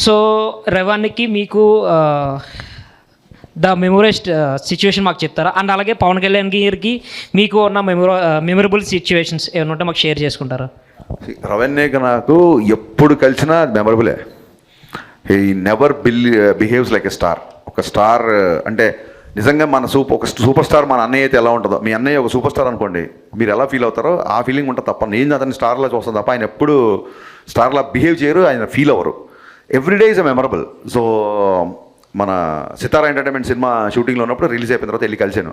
So రెవానికి మీకు the మెమొరెస్ట్ situation మాకు చెప్తారా? అండ్ అలాగే పవన్ కళ్యాణ్ గారికి మీకు ఉన్న మెమొరబుల్ సిచ్యువేషన్స్ ఏమైనా ఉంటే మాకు షేర్ చేసుకుంటారా? రవణ్యకి నాకు ఎప్పుడు కలిసినా అది మెమరబులే. He never behaves like a star. ఒక స్టార్ అంటే నిజంగా ఒక సూపర్ స్టార్ మన అన్నయ్య అయితే ఎలా ఉంటుందో, మీ అన్నయ్య ఒక సూపర్ స్టార్ అనుకోండి, మీరు ఎలా ఫీల్ అవుతారో ఆ ఫీలింగ్ ఉంటుంది తప్ప నేను అతన్ని స్టార్లా చూస్తాను తప్ప ఆయన ఎప్పుడు స్టార్లా బిహేవ్ చేయరు, ఆయన ఫీల్ అవ్వరు. Everyday is a memorable. So మన సితారా ఎంటర్టైన్మెంట్ సినిమా షూటింగ్లో ఉన్నప్పుడు రిలీజ్ అయిపోయిన తర్వాత వెళ్ళి కలిసాను.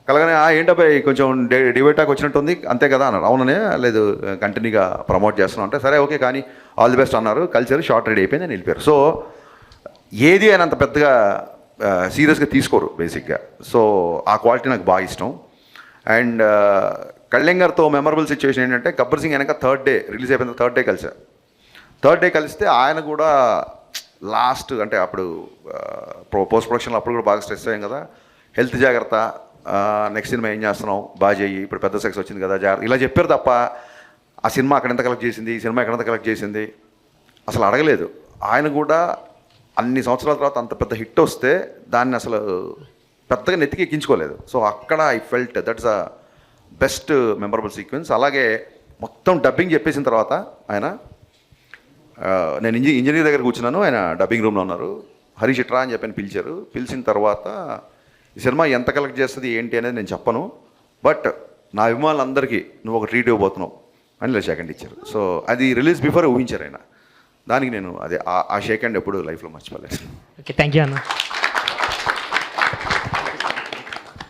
కలగానే ఏంటబ్బాయి కొంచెం డివైటాక్ వచ్చినట్టు ఉంది అంతే కదా అన్నారు. అవుననే లేదు కంటిన్యూగా ప్రమోట్ చేస్తున్నాం అంటే సరే ఓకే కానీ ఆల్ ది బెస్ట్ అన్నారు. కలిసారు, షార్ట్ రెడీ అయిపోయింది, అని వెళ్ళిపోయారు. సో ఏది ఆయన అంత పెద్దగా సీరియస్గా తీసుకోరు బేసిక్గా. సో ఆ క్వాలిటీ నాకు బాగా ఇష్టం. అండ్ కళ్యాణ్ గారితో మెమరబుల్ సిచ్యువేషన్ ఏంటంటే గబ్బర్ సింగ్ వెనక రిలీజ్ అయిపోయిన థర్డ్ డే కలిస్తే ఆయన కూడా లాస్ట్ అంటే అప్పుడు పోస్ట్ ప్రొడక్షన్లో అప్పుడు కూడా బాగా స్ట్రెస్ అయ్యాం కదా, హెల్త్ జాగ్రత్త, నెక్స్ట్ సినిమా ఏం చేస్తున్నావు బాగా చెయ్యి, ఇప్పుడు పెద్ద సక్సెస్ వచ్చింది కదా జాగ్రత్త, ఇలా చెప్పారు తప్ప ఆ సినిమా అక్కడ ఎంత కలెక్ట్ చేసింది, ఈ సినిమా ఎక్కడంత కలెక్ట్ చేసింది అసలు అడగలేదు. ఆయన కూడా అన్ని సంవత్సరాల తర్వాత అంత పెద్ద హిట్ వస్తే దాన్ని అసలు పెద్దగా నెత్తికి ఎక్కించుకోలేదు. సో అక్కడ I felt that's a best memorable sequence. అలాగే మొత్తం డబ్బింగ్ చెప్పేసిన తర్వాత ఆయన నేను ఇంజనీర్ దగ్గర కూర్చున్నాను, ఆయన డబ్బింగ్ రూమ్లో ఉన్నారు. హరీష్ ఇట్రా అని చెప్పని పిలిచారు. పిలిచిన తర్వాత ఈ సినిమా ఎంత కలెక్ట్ చేస్తుంది ఏంటి అనేది నేను చెప్పను, బట్ నా అభిమానులందరికీ నువ్వు ఒక ట్రీట్ ఇవ్వబోతున్నావు అని ఇలా షేక్ హ్యాండ్ ఇచ్చారు. సో అది రిలీజ్ బిఫోర్ ఊహించారు ఆయన. దానికి నేను అదే ఆ షేక్ హ్యాండ్ ఎప్పుడు లైఫ్లో మర్చిపోలేదు. ఓకే, థ్యాంక్ యూ అన్న.